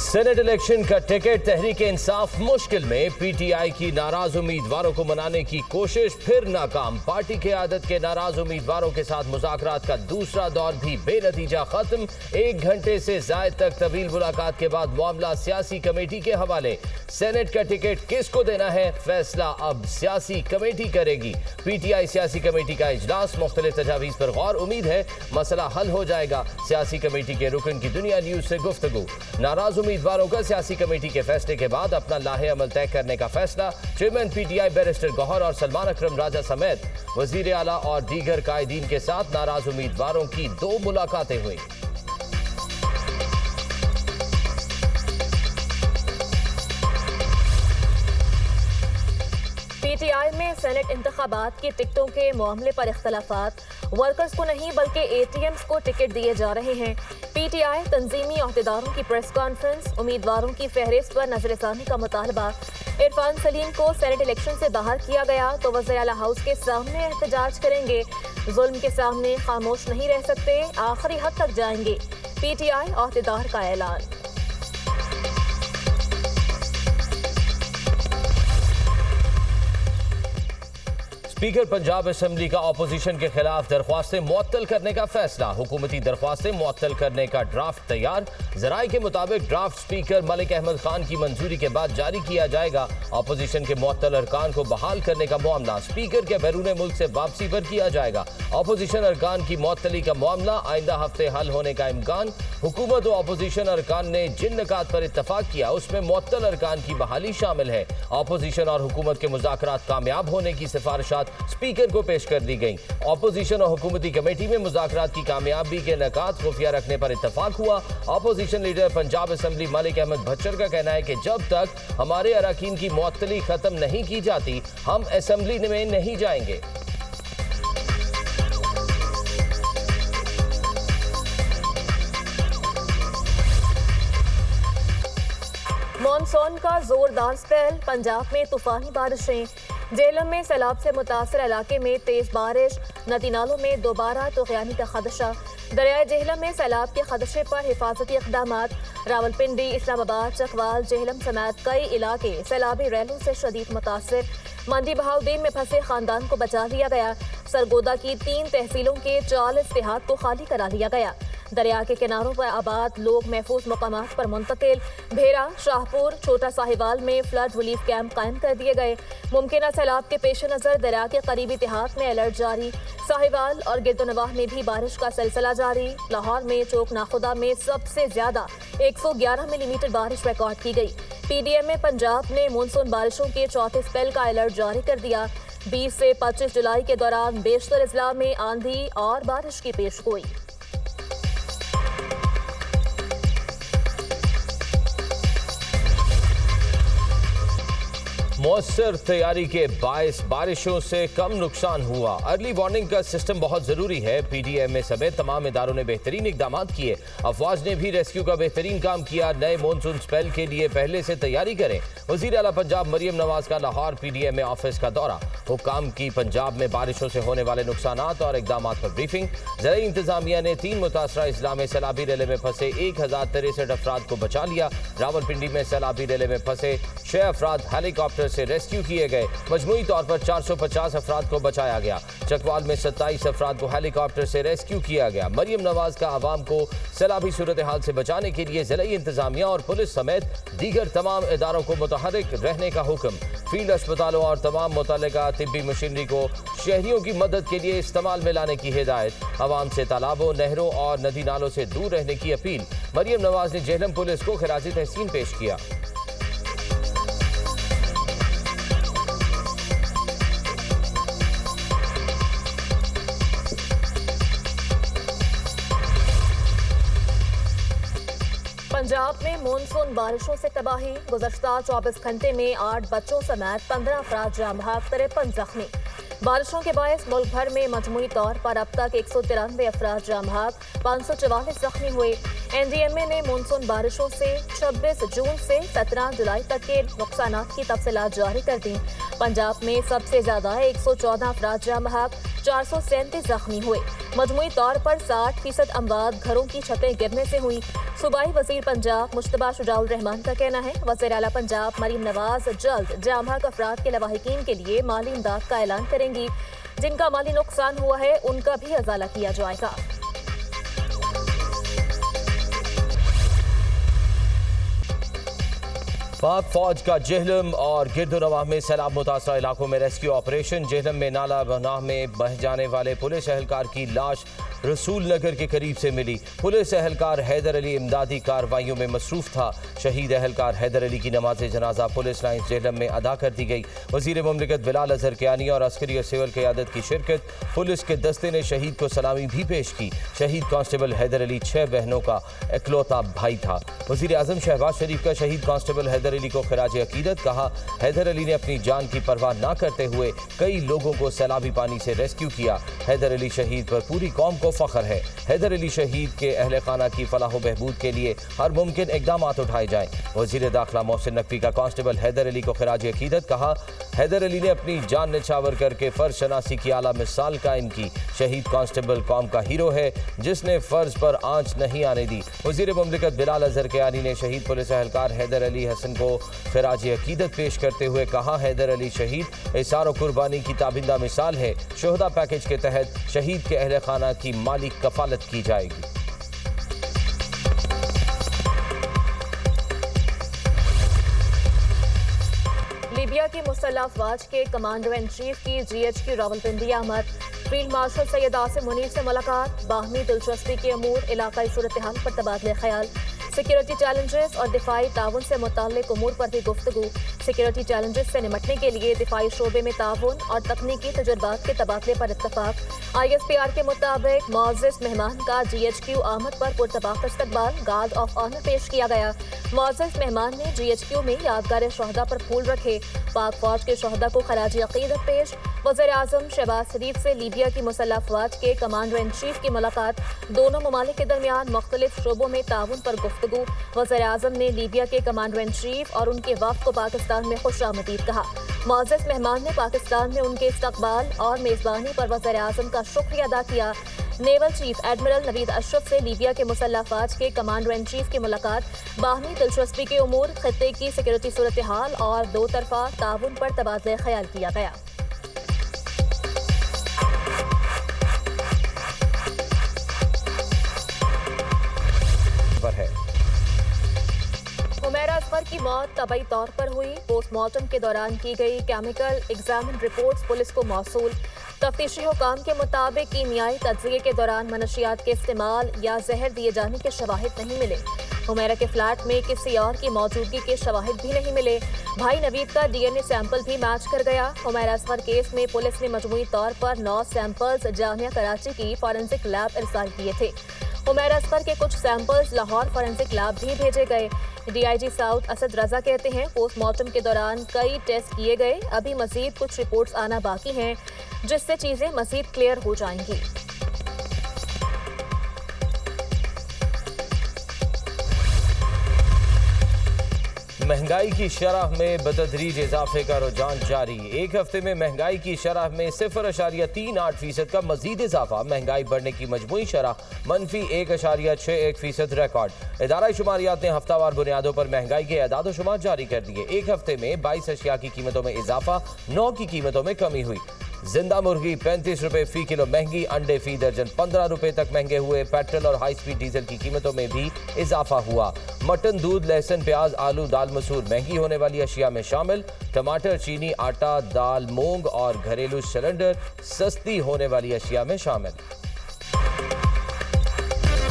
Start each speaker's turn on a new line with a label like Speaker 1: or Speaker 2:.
Speaker 1: Senate election का ticket Tehreek Insaf मुश्किल में। पीटीआई की नाराज उम्मीदवारों को मनाने की कोशिश फिर नाकाम। पार्टी के आदत के नाराज उम्मीदवारों के साथ मुज़ाकरात का दूसरा दौर भी बेनतीजा खत्म। 1 घंटे से ज़ायद तक तवील मुलाकात के बाद मामला सियासी कमेटी के हवाले। सेनेट का टिकट किसको देना है, फैसला अब सियासी कमेटी करेगी। पीटीआई सियासी कमेटी का इजलास, मुख्तलिफ तजावीज़ पर गौर। उम्मीद है मसला हल हो जाएगा। सियासी कमेटी के रुकन की दुनिया न्यूज से गुफ्तगू। नाराज उम्मीदवारों का सियासी कमेटी के फैसले के बाद अपना लाहे अमल तय करने का फैसला। चेयरमैन पीटीआई बैरिस्टर गौहर और सलमान अकरम राजा समेत वजीर आला और दीगर कायदीन के साथ नाराज उम्मीदवारों की 2 मुलाकातें हुई।
Speaker 2: पीटीआई में सेनेट इंतखाबात की टिकटों के मामले पर इख्तलाफात। वर्कर्स को नहीं बल्कि एटीएम्स को टिकट दिए जा रहे हैं। पीटीआई तंजीमी अहदेदारों की प्रेस कॉन्फ्रेंस। उम्मीदवारों की फहरिस्त पर नजरसानी का मुतालबा। इरफान सलीम को सेनेट इलेक्शन से बाहर किया गया तो वज़ीर आला हाउस के सामने एहतजाज करेंगे। जुल्म के सामने खामोश नहीं रह सकते, आखिरी हद तक जाएंगे। पीटीआई अहदेदार का ऐलान।
Speaker 1: स्पीकर पंजाब असम्बली का अपोजिशन के खिलाफ दरख्वास्तें मुअत्तल करने का फैसला। हुकूमती दरख्वास्तें मुअत्तल करने का ड्राफ्ट तैयार। जराये के मुताबिक ड्राफ्ट स्पीकर मलिक अहमद खान की मंजूरी के बाद जारी किया जाएगा। अपोजिशन के मुअत्तल अरकान को बहाल करने का मामला स्पीकर के बैरून मुल्क से वापसी पर किया जाएगा। अपोजिशन अरकान की मुअत्तली का मामला आइंदा हफ्ते हल होने का इम्कान। हुकूमत और अपोजिशन अरकान ने जिन निकात पर इत्तफाक किया उसमें मुअत्तल अरकान की बहाली शामिल है। अपोजिशन और हुकूमत के मुज़ाकरात कामयाब होने की सिफारिशात स्पीकर को पेश कर दी गई। अपोजिशन और हुकूमती कमेटी में मुज़ाकरात की कामयाबी के निकात खुफिया रखने पर इत्तफाक हुआ। Opposition leader Punjab assembly Malik Ahmad Bhachar का कहना है कि जब तक हमारे अरकान की मुअत्तली खत्म नहीं की जाती हम असम्बली में नहीं जाएंगे।
Speaker 2: मॉनसून का जोरदार स्पेल। पंजाब में तूफानी बारिशें। जेहलम में सैलाब से मुतासर इलाके में तेज बारिश। नदी नालों में दोबारा तूफ़ानी का खदशा। दरियाए जेहलम में सैलाब के खदशे पर हिफाजती इक़दामात। रावलपिंडी, इस्लामाबाद, चकवाल, जेहलम समेत कई इलाके सैलाबी रैलों से शदीद मुतासर। मंडी बहाउद्दीन में फंसे खानदान को बचा लिया गया। सरगोदा की 3 तहसीलों के 40 देहात को खाली करा लिया गया। दरिया के किनारों पर आबाद लोग महफूज मकामात पर मुंतकिल। भेरा, शाहपुर, छोटा साहिवाल में फ्लड रिलीफ कैंप कायम कर दिए गए। मुमकिन सैलाब के पेश नज़र दरिया के करीबी देहात में अलर्ट जारी। साहिवाल और गिरदोनवाह में भी बारिश का सिलसिला जारी। लाहौर में चौक नाखुदा में सबसे ज्यादा 111 मिलीमीटर बारिश रिकॉर्ड की गई। पीडीएम में पंजाब ने मानसून बारिशों के चौथे स्पेल का अलर्ट जारी कर दिया। 20 से 25 जुलाई के दौरान बेशतर अजला में आंधी और बारिश की पेशगोई।
Speaker 1: मौसर तैयारी के बायस बारिशों से कम नुकसान हुआ। अर्ली वार्निंग का सिस्टम बहुत जरूरी है। पीडीएम समेत तमाम इदारों ने बेहतरीन इकदाम किए। अफवाज ने भी रेस्क्यू का बेहतरीन काम किया। नए मानसून स्पेल के लिए पहले से तैयारी करें। वजीर आला पंजाब मरियम नवाज का लाहौर पीडीएम ऑफिस का दौरा। हुक्काम की पंजाब में बारिशों से होने वाले नुकसान और इकदाम पर ब्रीफिंग। ज़राई इंतजामिया ने 3 मुतासरा इजला में सैलाबी रेले में फंसे 1063 अफराद को बचा लिया। रावलपिंडी में सैलाबी रेले में फंसे 6 अफराद हेलीकॉप्टर से रेस्क्यू किए गए। मजमूई तौर पर 450 अफराद को बचाया गया। चकवाल में 27 अफराद को हेलीकॉप्टर से रेस्क्यू किया गया। मरियम नवाज का आवाम को सैलाबी सूरत हाल से बचाने के लिए ज़िला इंतजामिया और पुलिस समेत दीगर तमाम इदारों को मुतहरिक रहने का हुक्म। फील्ड अस्पतालों और तमाम मुतल्लिका तिब्बी मशीनरी को शहरियों की मदद के लिए इस्तेमाल में लाने की हिदायत। आवाम से तालाबों, नहरों और नदी नालों से दूर रहने की अपील। मरियम नवाज ने जेहलम पुलिस को खिराजी तहसीन पेश किया।
Speaker 2: पंजाब में मानसून बारिशों से तबाही। गुज़श्ता 24 घंटे में 8 बच्चों समेत 15 अफराद जाम बहक, 53 जख्मी। बारिशों के बायस मुल्क भर में मजमूई तौर पर अब तक 193 अफराद जाँ बहक, 544 जख्मी हुए। NDMA ने मानसून बारिशों से 26 जून से 17 जुलाई तक के नुकसान की तफसीलात जारी कर दी। पंजाब में सबसे ज्यादा 114 अफराद जाँ बहक, 437 जख्मी हुए। मजमूई तौर पर 60% अमवात घरों की छतें गिरने से हुई। सूबाई वजीर पंजाब मुश्तबा शुजाउल रहमान का कहना है वज़ीर आला पंजाब मरीम नवाज जल्द जाँ बहक अफराद के लवाहिकीन के लिए माली इमदाद का ऐलान करेंगी। जिनका माली नुकसान हुआ है उनका भी अजाला किया जाएगा।
Speaker 1: पाक फौज का जेहलम और गिरदोनवाह में सैलाब मुतासरा इलाकों में रेस्क्यू ऑपरेशन। जेहलम में नाला बनाह में बह जाने वाले पुलिस एहलकार की लाश रसूल नगर के करीब से मिली। पुलिस एहलकार हैदर अली इमदादी कार्रवाइयों में मसरूफ था। शहीद एहलकार हैदर अली की नमाज जनाजा पुलिस लाइन्स जेहलम में अदा कर दी गई। वजीर मुमलिकत बिलाल अजहर कियानी और अस्करी और सिविल क़यादत की शिरकत। पुलिस के दस्ते ने शहीद को सलामी भी पेश की। शहीद कांस्टेबल हैदर अली 6 बहनों का इकलौता भाई था। वजीर आजम शहबाज शरीफ का शहीद कांस्टेबल हैदर अली को खिराज अकीदत। कहा, हैदर अली ने अपनी जान की परवाह न करते हुए कई लोगों को सैलाबी पानी से रेस्क्यू किया। हैदर अली शहीद पर पूरी कौम को फख्र है। हैदर अली शहीद के अहले खाना की फलाह व बहबूद के लिए हर मुमकिन इकदाम उठाए जाएं। वजीर दाखिला मोहसिन नकवी का कांस्टेबल हैदर अली को खिराज अकीदत। कहा, हैदर अली ने अपनी जान निछावर करके फर्ज शनासी की आला मिसाल कायम की। शहीद कांस्टेबल कौम का हीरो है जिसने फर्ज पर आंच नहीं आने दी। वजीर मुमलिकत बिलाल अजहर कियानी ने शहीद पुलिस एहलकार हैदर अली हसन को खिराज अकीदत पेश करते हुए कहा, हैदर अली शहीद इसार और कुर्बानी की ताबिंदा मिसाल है। शोहदा पैकेज के तहत शहीद के अहले खाना की माली कफालत की जाएगी।
Speaker 2: लीबिया की मुसल्लह अफवाज के कमांडर इन चीफ की GHQ रावलपिंडी आमद। फील्ड मार्शल सैयद आसिम मुनीर से मुलाकात। बाहमी दिलचस्पी के अमूर, इलाकाई सूरत हाल पर तबादले ख्याल। सिक्योरिटी चैलेंजेस और दिफाई ताउन से मुताल्लिक उमूर पर भी गुफ्तगू। सिक्योरिटी चैलेंजेस से निमटने के लिए दिफाई शोबे में ताउन और तकनीकी तजुर्बात के तबादले पर इत्तफाक। ISPR के मुताबिक मोअज़्ज़ज़ मेहमान का GHQ आमद पर पुरतबाक इस्तकबाल। गार्ड ऑफ ऑनर पेश किया गया। मोअज़्ज़ज़ मेहमान ने GHQ में यादगार शहदा पर फूल रखे। पाक फौज के शहदा को खराजी अकीदत पेश। वज़ीर आज़म शहबाज शरीफ से लीबिया की मुसल्लह अफवाज के कमांडर इन चीफ की मुलाकात। दोनों ममालिक के दरमियान मुख्तलिफ शोबों में ताउन पर गुफ्तगू। वज़ीर आज़म ने लीबिया के कमांडर इन चीफ और उनके वफ़द को पाकिस्तान में खुशामदीद कहा। मोअज़्ज़ज़ मेहमान ने पाकिस्तान में उनके इस्तकबाल और मेज़बानी पर वज़ीर आज़म का शुक्रिया अदा किया। Naval chief admiral Naveed Ashraf से लीबिया के मुसल्लह अफवाज के कमांडर इन चीफ की मुलाकात। बाहमी दिलचस्पी के उमूर, खित्ते की सिक्योरिटी सूरत हाल और दो तरफा ताउन पर तबादले ख्याल किया गया। हुमैरा असगर की मौत तबई तौर पर हुई। पोस्टमार्टम के दौरान की गई केमिकल एग्जामिन रिपोर्ट्स पुलिस को मौसूल। तफ्तीशी हुकाम के मुताबिक कीमियाई तज्ज़िये के दौरान मनशियात के इस्तेमाल या जहर दिए जाने के शवाहिद नहीं मिले। हुमैरा के फ्लैट में किसी और की मौजूदगी के शवाहिद भी नहीं मिले। भाई नवीद का DNA सैंपल भी मैच कर गया। हुमैरा असगर केस में पुलिस ने मजमूई तौर पर 9 सैंपल्स जामिया कराची की फॉरेंसिक लैब इरसाल किए थे। हुमैरा असगर के कुछ सैंपल्स लाहौर फॉरेंसिक लैब भी भेजे गए। DIG साउथ असद रजा कहते हैं पोस्टमार्टम के दौरान कई टेस्ट किए गए। अभी मजीद कुछ रिपोर्ट्स आना बाकी हैं जिससे चीजें मजीद क्लियर हो जाएंगी।
Speaker 1: महंगाई की शरह में बतदरीज इजाफे का रुझान जारी। एक हफ्ते में महंगाई की शरह में 0.38% का मजीद इजाफा। महंगाई बढ़ने की मजमूई शरह -1.61% रिकॉर्ड। इदारा शुमारियात ने हफ्तावार बुनियादों पर महंगाई के अदाद शुमार जारी कर दिए। एक हफ्ते में 22 अशिया की कीमतों में इजाफा, 9 की कीमतों में कमी हुई। जिंदा मुर्गी 35 रुपए फी किलो महंगी, अंडे फी दर्जन 15 रुपए तक महंगे हुए। पेट्रोल और हाई स्पीड डीजल की कीमतों में भी इजाफा हुआ। मटन, दूध, लहसुन, प्याज, आलू, दाल, मसूर महंगी होने वाली अशिया में शामिल। टमाटर, चीनी, आटा, दाल, मूंग और घरेलू सिलेंडर सस्ती होने वाली अशिया में शामिल।